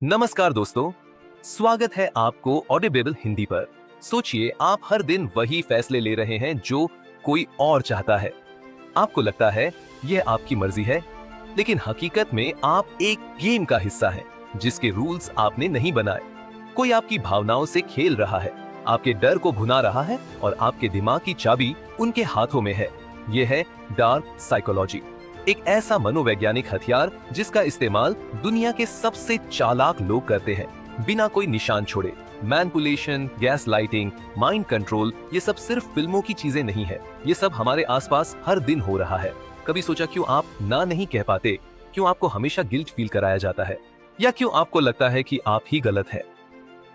नमस्कार दोस्तों, स्वागत है आपको ऑडिबल हिंदी पर। सोचिए आप हर दिन वही फैसले ले रहे हैं जो कोई और चाहता है। आपको लगता है यह आपकी मर्जी है, लेकिन हकीकत में आप एक गेम का हिस्सा हैं, जिसके रूल्स आपने नहीं बनाए। कोई आपकी भावनाओं से खेल रहा है, आपके डर को भुना रहा है और आपके दिमाग की चाबी उनके हाथों में है। यह है डार्क साइकोलॉजी, एक ऐसा मनोवैज्ञानिक हथियार जिसका इस्तेमाल दुनिया के सबसे चालाक लोग करते हैं, बिना कोई निशान छोड़े। Manipulation, gas lighting, mind control, ये सब सिर्फ फिल्मों की चीजें नहीं है, ये सब हमारे आसपास हर दिन हो रहा है। कभी सोचा क्यों आप ना नहीं कह पाते? क्यों आपको हमेशा गिल्ट फील कराया जाता है? या क्यों आपको लगता है कि आप ही गलत है,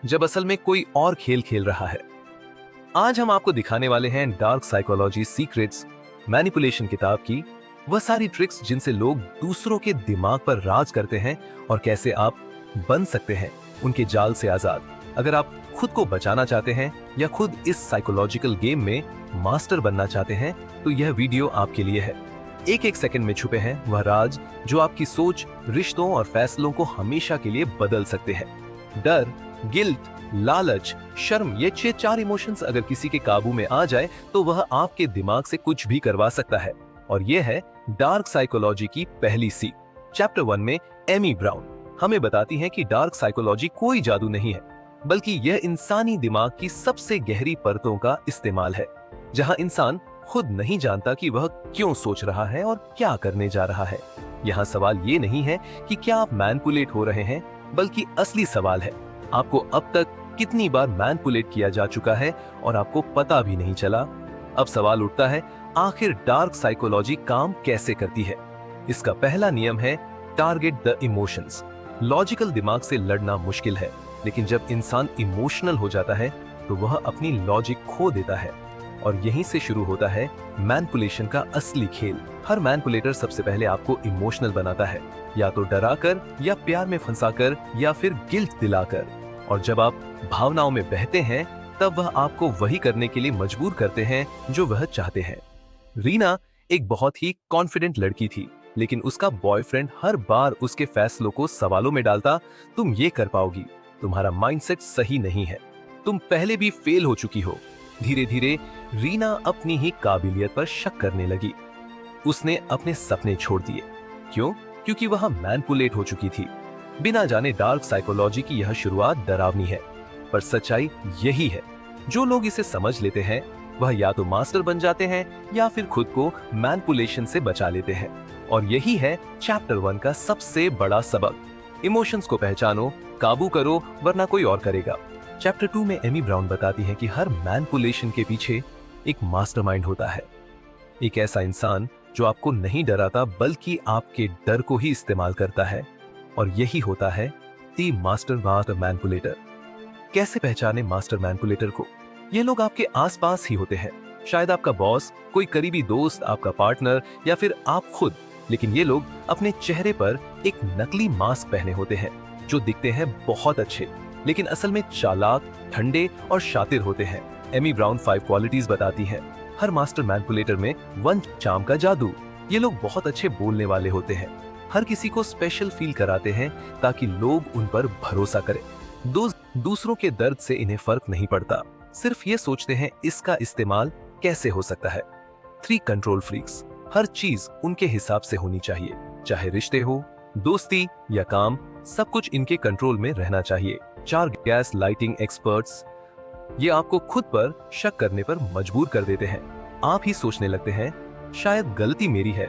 जब असल में कोई और खेल खेल रहा है? आज हम आपको दिखाने वाले हैं डार्क साइकोलॉजी सीक्रेट्स, मैनिपुलेशन किताब की वह सारी ट्रिक्स जिनसे लोग दूसरों के दिमाग पर राज करते हैं, और कैसे आप बन सकते हैं उनके जाल से आजाद। अगर आप खुद को बचाना चाहते हैं या खुद इस साइकोलॉजिकल गेम में मास्टर बनना चाहते हैं, तो यह वीडियो आपके लिए है। एक एक सेकंड में छुपे हैं वह राज जो आपकी सोच, रिश्तों और फैसलों को हमेशा के लिए बदल सकते हैं। डर, गिल्ट, लालच, शर्म, ये 4 इमोशंस अगर किसी के काबू में आ जाए तो वह आपके दिमाग से कुछ भी करवा सकता है। और यह है डार्क साइकोलॉजी की पहली सीख। चैप्टर 1 में एमी ब्राउन हमें बताती हैं कि डार्क साइकोलॉजी कोई जादू नहीं है, बल्कि यह इंसानी दिमाग की सबसे गहरी परतों का इस्तेमाल है, जहां इंसान खुद नहीं जानता कि वह क्यों सोच रहा है और क्या करने जा रहा है। यहाँ सवाल ये नहीं है कि क्या आप मैनिपुलेट हो रहे हैं, बल्कि असली सवाल है आपको अब तक कितनी बार मैनिपुलेट किया जा चुका है और आपको पता भी नहीं चला। अब सवाल उठता है, आखिर डार्क साइकोलॉजी काम कैसे करती है? इसका पहला नियम है टारगेट द इमोशंस। लॉजिकल दिमाग से लड़ना मुश्किल है, लेकिन जब इंसान इमोशनल हो जाता है तो वह अपनी लॉजिक खो देता है, और यहीं से शुरू होता है मैनिपुलेशन का असली खेल। हर मैनिपुलेटर सबसे पहले आपको इमोशनल बनाता है, या तो डराकर, या प्यार में फंसाकर, या फिर गिल्ट दिलाकर। और जब आप भावनाओं में बहते हैं तब वह आपको वही करने के लिए मजबूर करते हैं जो वह चाहते हैं। रीना एक बहुत ही कॉन्फिडेंट लड़की थी, लेकिन उसका बॉयफ्रेंड हर बार उसके फैसलों को सवालों में डालता। तुम ये कर पाओगी, तुम्हारा माइंडसेट सही नहीं है, तुम पहले भी फेल हो चुकी हो। धीरे धीरे रीना अपनी ही काबिलियत पर शक करने लगी। उसने अपने सपने छोड़ दिए। क्यों? क्योंकि वह मैनिपुलेट हो चुकी थी। बिना जाने डार्क साइकोलॉजी की यह शुरुआत डरावनी है, पर सच्चाई यही है, जो लोग इसे समझ लेते हैं वह या तो मास्टर बन जाते हैं या फिर खुद को मैनिपुलेशन से बचा लेते हैं। और यही है चैप्टर 1 का सबसे बड़ा सबक। इमोशंस को पहचानो, काबू करो, वरना कोई और करेगा। चैप्टर 2 में एमी ब्राउन बताती है कि हर मैनिपुलेशन के पीछे एक मास्टरमाइंड होता है, एक ऐसा इंसान जो आपको नहीं डराता बल्कि आपके डर को ही इस्तेमाल करता है। और यही होता है दी मास्टर मैनिपुलेटर। कैसे पहचाने मास्टर मैनिपुलेटर को? ये लोग आपके आसपास ही होते हैं, शायद आपका बॉस, कोई करीबी दोस्त, आपका पार्टनर, या फिर आप खुद। लेकिन ये लोग अपने चेहरे पर एक नकली मास्क पहने होते हैं, जो दिखते हैं बहुत अच्छे, लेकिन असल में चालाक, ठंडे और शातिर होते हैं। एमी ब्राउन 5 क्वालिटीज बताती है। हर मास्टर मैनिपुलेटर में 1 चार्म का जादू। ये लोग बहुत अच्छे बोलने वाले होते हैं, हर किसी को स्पेशल फील कराते हैं ताकि लोग उन पर भरोसा करें। दूसरों के दर्द से इन्हें फर्क नहीं पड़ता, सिर्फ ये सोचते हैं इसका इस्तेमाल कैसे हो सकता है। 3 कंट्रोल फ्रीक्स। हर चीज उनके हिसाब से होनी चाहिए, चाहे रिश्ते हो, दोस्ती या काम, सब कुछ इनके कंट्रोल में रहना चाहिए। 4 गैस लाइटिंग एक्सपर्ट्स। ये आपको खुद पर शक करने पर मजबूर कर देते हैं। आप ही सोचने लगते हैं शायद गलती मेरी है।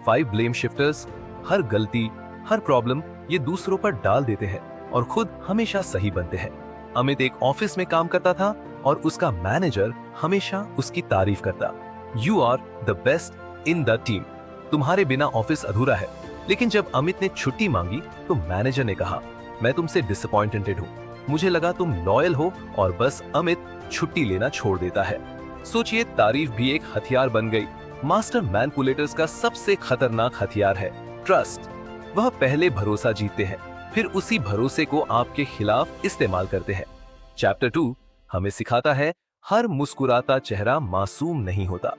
5 ब्लेम शिफ्टर्स। हर गलती, हर प्रॉब्लम ये दूसरों पर डाल देते हैं और खुद हमेशा सही बनते हैं। अमित एक ऑफिस में काम करता था और उसका मैनेजर हमेशा उसकी तारीफ करता। You are the best in the team. तुम्हारे बिना ऑफिस अधूरा है। लेकिन जब अमित ने छुट्टी मांगी तो मैनेजर ने कहा, मैं तुमसे डिसअपॉइंटेड हूँ, मुझे लगा तुम लॉयल हो, और बस अमित छुट्टी लेना छोड़ देता है। सोचिए, तारीफ भी एक हथियार बन गई। मास्टर मैनिपुलेटर्स का सबसे खतरनाक हथियार है ट्रस्ट। वह पहले भरोसा जीतते हैं, फिर उसी भरोसे को आपके खिलाफ इस्तेमाल करते हैं। चैप्टर 2 हमें सिखाता है हर मुस्कुराता चेहरा मासूम नहीं होता।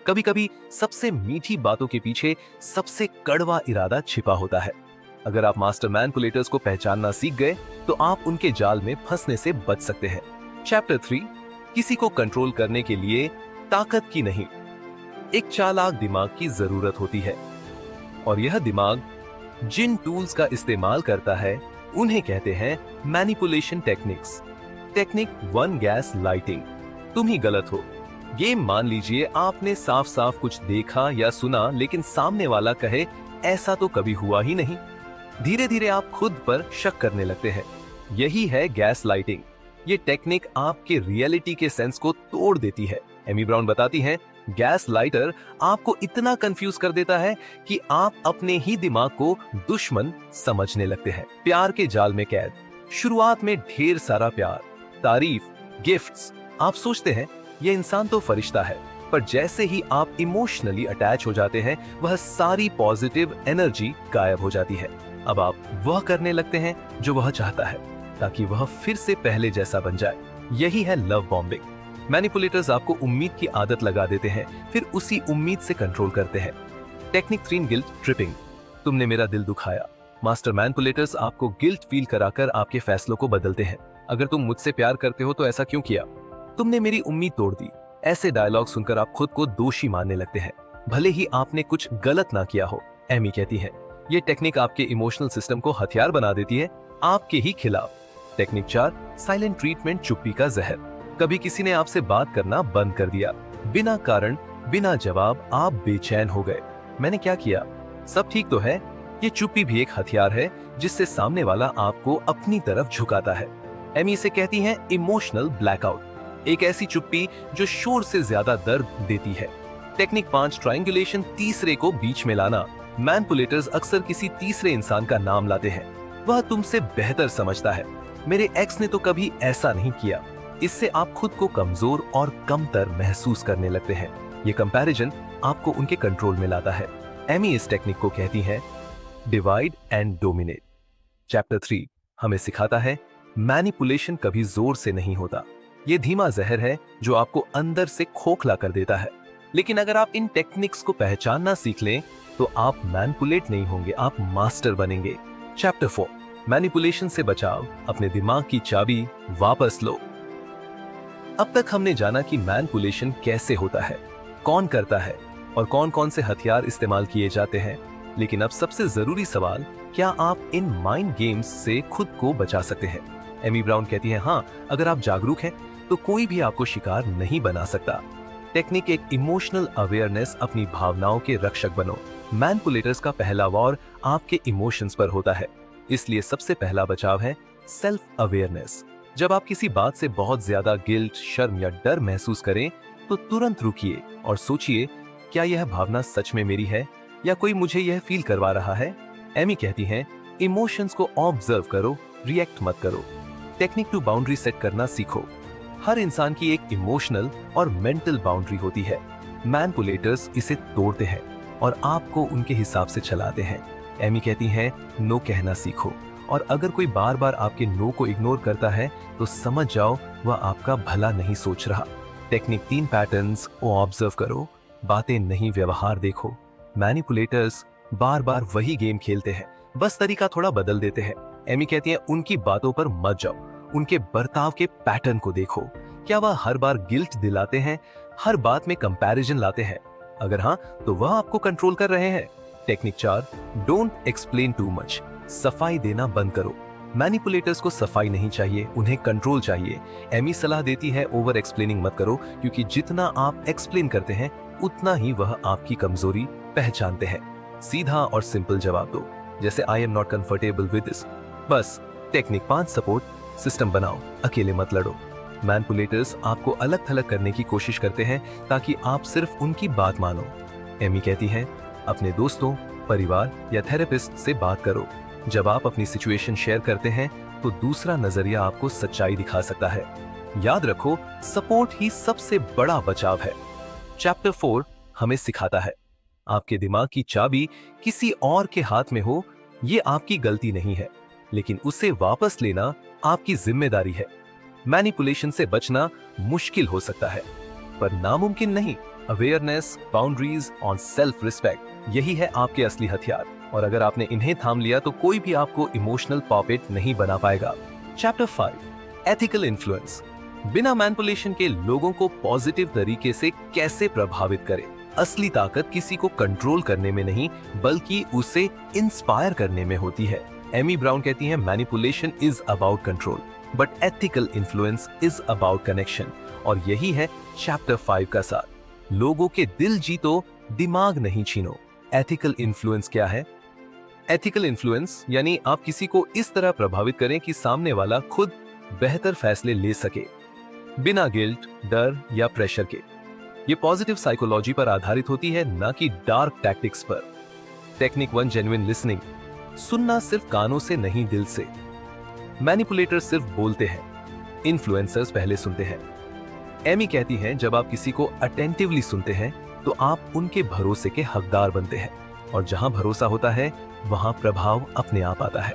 कभी कभी सबसे मीठी बातों के पीछे सबसे कड़वा इरादा छिपा होता है। अगर आप मास्टर मैनिपुलेटर्स को पहचानना सीख गए तो आप उनके जाल में फंसने से बच सकते हैं। चैप्टर 3, किसी को कंट्रोल करने के लिए ताकत की नहीं, एक चालाक दिमाग की जरूरत होती है। और यह दिमाग जिन टूल्स का इस्तेमाल करता है उन्हें कहते हैं manipulation techniques. Technique 1, gas lighting. तुम ही गलत हो। गेम मान लीजिए आपने साफ साफ कुछ देखा या सुना, लेकिन सामने वाला कहे ऐसा तो कभी हुआ ही नहीं। धीरे धीरे आप खुद पर शक करने लगते हैं। यही है गैस लाइटिंग। ये टेक्निक आपके रियलिटी के सेंस को तोड़ देती है। एमी ब्राउन बताती हैं, गैस लाइटर आपको इतना कंफ्यूज कर देता है कि आप अपने ही दिमाग को दुश्मन समझने लगते हैं। प्यार के जाल में कैद। शुरुआत में ढेर सारा प्यार, तारीफ, गिफ्ट्स। आप सोचते हैं ये इंसान तो फरिश्ता है, पर जैसे ही आप इमोशनली अटैच हो जाते हैं वह सारी पॉजिटिव एनर्जी गायब हो जाती है। अब आप वह करने लगते हैं जो वह चाहता है ताकि वह फिर से पहले जैसा बन जाए। यही है लव बॉम्बिंग। मैनिपुलेटर्स आपको उम्मीद की आदत लगा देते हैं, फिर उसी उम्मीद से कंट्रोल करते हैं। Technique 3, guilt tripping. तुमने मेरा दिल दुखाया। मास्टर मैनिपुलेटर्स आपको गिल्ट फील कराकर आपके फैसलों को बदलते हैं। अगर तुम मुझसे प्यार करते हो तो ऐसा क्यों किया? तुमने मेरी उम्मीद तोड़ दी। ऐसे डायलॉग सुनकर आप खुद को दोषी मानने लगते हैं, भले ही आपने कुछ गलत ना किया हो। एमी कहती है, ये टेक्निक आपके इमोशनल सिस्टम को हथियार बना देती है, आपके ही खिलाफ। टेक्निक 4, साइलेंट ट्रीटमेंट, चुप्पी का जहर। कभी किसी ने आपसे बात करना बंद कर दिया, बिना कारण, बिना जवाब आप बेचैन हो गए। मैंने क्या किया? सब ठीक तो है? ये चुप्पी भी एक हथियार है जिससे सामने वाला आपको अपनी तरफ झुकाता है। एमी इसे कहती हैं इमोशनल ब्लैकआउट, एक ऐसी चुप्पी जो शोर से ज्यादा दर्द देती है। टेक्निक 5, ट्रायंगुलेशन, तीसरे को बीच में लाना। मैनिपुलेटर्स अक्सर किसी तीसरे इंसान का नाम लाते हैं। वह तुमसे बेहतर समझता है। मेरे एक्स ने तो कभी ऐसा नहीं किया। इससे आप खुद को कमजोर और कमतर महसूस करने लगते हैं। ये कंपैरिजन आपको उनके कंट्रोल में लाता है। एमी इस टेक्निक को कहती है डिवाइड एंड डोमिनेट। चैप्टर 3 हमें सिखाता है मैनिपुलेशन कभी जोर से नहीं होता। ये धीमा जहर है जो आपको अंदर से खोखला कर देता है। लेकिन अगर आप इन टेक्निक्स को पहचानना सीख लें तो आप मैनिपुलेट नहीं होंगे, आप मास्टर बनेंगे। चैप्टर 4, मैनिपुलेशन से बचाव, अपने दिमाग की चाबी वापस लो। अब तक हमने जाना कि मैनिपुलेशन कैसे होता है, कौन करता है और कौन कौन से हथियार इस्तेमाल किए जाते हैं। लेकिन अब सबसे जरूरी सवाल, क्या आप इन माइंड गेम्स से खुद को बचा सकते हैं? एमी ब्राउन कहती है, हाँ, अगर आप जागरूक हैं तो कोई भी आपको शिकार नहीं बना सकता। टेक्निक 1, इमोशनल अवेयरनेस, अपनी भावनाओं के रक्षक बनो। मैनिपुलेटर्स का पहला वॉर आपके इमोशंस पर होता है, इसलिए सबसे पहला बचाव है सेल्फ अवेयरनेस। जब आप किसी बात से बहुत ज्यादा गिल्ट, शर्म या डर महसूस करें तो तुरंत रुकिए और सोचिए, क्या यह भावना सच में मेरी है या कोई मुझे यह फील करवा रहा है? एमी कहती हैं, इमोशंस को ऑब्जर्व करो, रिएक्ट मत करो। टेक्निक 2, बाउंड्री सेट करना सीखो। हर इंसान की एक इमोशनल और मेंटल बाउंड्री होती है। मैनिपुलेटर्स इसे तोड़ते हैं और आपको उनके हिसाब से चलाते हैं। एमी कहती हैं, नो कहना सीखो, और अगर कोई बार बार आपके नो को इग्नोर करता है तो समझ जाओ वह आपका भला नहीं सोच रहा। टेक्निक 3, पैटर्न्स को ऑब्जर्व करो, बातें नहीं व्यवहार देखो। मैनिपुलेटर्स बार बार वही गेम खेलते हैं, बस तरीका थोड़ा बदल देते हैं। एमी कहती है, उनकी बातों पर मत जाओ, उनके बर्ताव के पैटर्न को देखो। क्या वह हर बार गिल्ट दिलाते हैं, हर बात में कंपैरिजन लाते हैं? अगर हाँ, तो वह आपको कंट्रोल कर रहे हैं। Technique 4, don't explain too much, सफाई देना बंद करो। मैनिपुलेटर्स को सफाई नहीं चाहिए, उन्हें कंट्रोल चाहिए। एमी सलाह देती है, ओवर एक्सप्लेनिंग मत करो, क्योंकि जितना आप एक्सप्लेन करते हैं उतना ही वह आपकी कमजोरी पहचानते हैं। सीधा और सिंपल जवाब दो, जैसे I am not comfortable with this, बस। टेक्निक 5, सपोर्ट सिस्टम बनाओ, अकेले मत लड़ो। मैनिपुलेटर्स आपको अलग थलग करने की कोशिश करते हैं ताकि आप सिर्फ उनकी बात मानो। एमी कहती है, अपने दोस्तों, परिवार या थेरेपिस्ट से बात करो। जब आप अपनी सिचुएशन शेयर करते हैं तो दूसरा नजरिया आपको सच्चाई दिखा सकता है। याद रखो, सपोर्ट ही सबसे बड़ा बचाव है। चैप्टर 4 हमें सिखाता है, आपके दिमाग की चाबी किसी और के हाथ में हो ये आपकी गलती नहीं है, लेकिन उसे वापस लेना आपकी जिम्मेदारी है। मैनिपुलेशन से बचना मुश्किल हो सकता है, पर नामुमकिन नहीं। अवेयरनेस, बाउंड्रीज और सेल्फ रिस्पेक्ट, यही है आपके असली हथियार। और अगर आपने इन्हें थाम लिया तो कोई भी आपको इमोशनल पॉपेट नहीं बना पाएगा। Chapter 5, ethical influence. बिना मैनिपुलेशन के लोगों को पॉजिटिव तरीके से कैसे प्रभावित करें। असली ताकत किसी को कंट्रोल करने में नहीं बल्कि उसे इंस्पायर करने में होती है। एमी ब्राउन कहती है, manipulation is about control but ethical influence is about connection. और यही है चैप्टर 5 का सार। लोगों के दिल जीतो, दिमाग नहीं छीनो। एथिकल इन्फ्लुएंस क्या है? एथिकल इन्फ्लुएंस यानी आप किसी को इस तरह प्रभावित करें कि सामने वाला खुद बेहतर फैसले ले सके, बिना गिल्ट, डर या प्रेशर के। ये पॉजिटिव साइकोलॉजी पर आधारित होती है, ना कि डार्क टैक्टिक्स पर। Technique 1, genuine listening. सुनना सिर्फ कानों से नहीं, दिल से। मैनिपुलेटर सिर्फ बोलते हैं, इन्फ्लुएंसर्स पहले सुनते हैं। एमी कहती हैं, जब आप किसी को अटेंटिवली सुनते हैं तो आप उनके भरोसे के हकदार बनते हैं, और जहां भरोसा होता है वहां प्रभाव अपने आप आता है।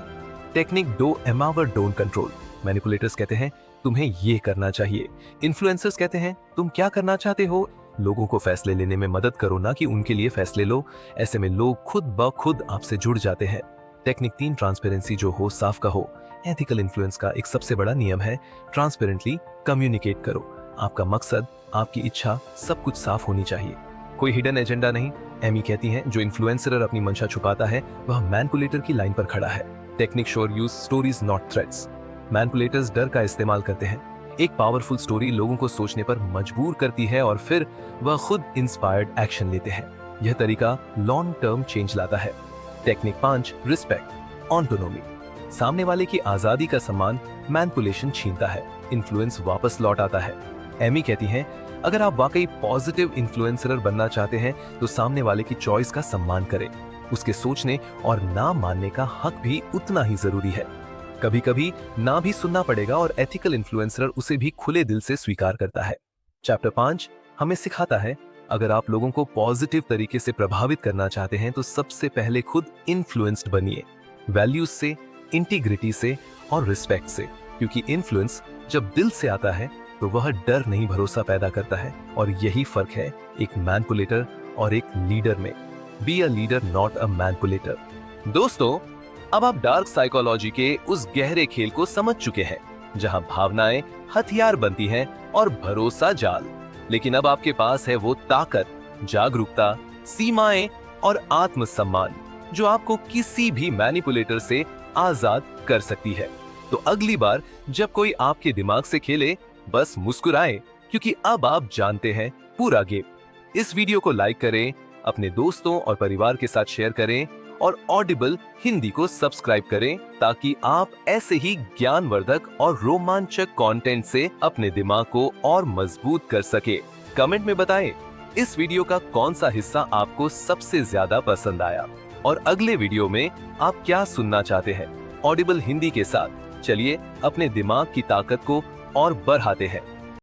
Technique 2, empower don't control. Manipulators कहते हैं, तुम्हें ये करना चाहिए। इन्फ्लुएंसर्स कहते हैं, तुम क्या करना चाहते हो? लोगों को फैसले लेने में मदद करो, ना कि उनके लिए फैसले लो। ऐसे में लोग खुद ब खुद आपसे जुड़ जाते हैं। Technique 3, transparency. जो हो साफ कहो। एथिकल इन्फ्लुएंस का एक सबसे बड़ा नियम है, ट्रांसपेरेंटली कम्युनिकेट करो। आपका मकसद, आपकी इच्छा, सब कुछ साफ होनी चाहिए, कोई हिडन एजेंडा नहीं। एमी कहती हैं, जो इन्फ्लुएंसर अपनी मंशा छुपाता है वह मैनिपुलेटर की लाइन पर खड़ा है। Technique sure use stories not threats. Manipulators डर का इस्तेमाल करते हैं। एक पावरफुल स्टोरी लोगों को सोचने पर मजबूर करती है और फिर वह खुद इंस्पायर्ड एक्शन लेते हैं। यह तरीका लॉन्ग टर्म चेंज लाता है। Technique 5, respect, autonomy. सामने वाले की आजादी का सम्मान मैनिपुलेशन छीनता है, इन्फ्लुएंस वापस लौट आता है। एमी कहती हैं, अगर आप वाकई पॉजिटिव इन्फ्लुएंसर बनना चाहते हैं तो सामने वाले की चॉइस का सम्मान करें। उसके सोचने और ना मानने का हक भी उतना ही जरूरी है। कभी कभी ना भी सुनना पड़ेगा और एथिकल इन्फ्लुएंसर उसे भी खुले दिल से स्वीकार करता है। चैप्टर 5 हमें सिखाता है, अगर आप लोगों को पॉजिटिव तरीके से प्रभावित करना चाहते हैं तो सबसे पहले खुद इन्फ्लुएंस्ड बनिए, वैल्यूज से, इंटीग्रिटी से और रिस्पेक्ट से। क्योंकि इन्फ्लुएंस जब दिल से आता है तो वह डर नहीं, भरोसा पैदा करता है। और यही फर्क है एक मैनिपुलेटर और एक लीडर में। Be a leader, not a manipulator. दोस्तों, अब आप डार्क साइकोलॉजी के उस गहरे खेल को समझ चुके हैं जहां भावनाएं हथियार बनती हैं और भरोसा जाल। लेकिन अब आपके पास है वो ताकत, जागरूकता, सीमाएं और आत्मसम्मान जो आपको किसी भी मैनिपुलेटर से आजाद कर सकती है। तो अगली बार जब कोई आपके दिमाग से खेले, बस मुस्कुराएं, क्योंकि अब आप जानते हैं पूरा गेम। इस वीडियो को लाइक करें, अपने दोस्तों और परिवार के साथ शेयर करें और ऑडिबल हिंदी को सब्सक्राइब करें ताकि आप ऐसे ही ज्ञानवर्धक और रोमांचक कंटेंट से अपने दिमाग को और मजबूत कर सके। कमेंट में बताएं इस वीडियो का कौन सा हिस्सा आपको सबसे ज्यादा पसंद आया और अगले वीडियो में आप क्या सुनना चाहते हैं। ऑडिबल हिंदी के साथ चलिए अपने दिमाग की ताकत को और बढ़ाते हैं।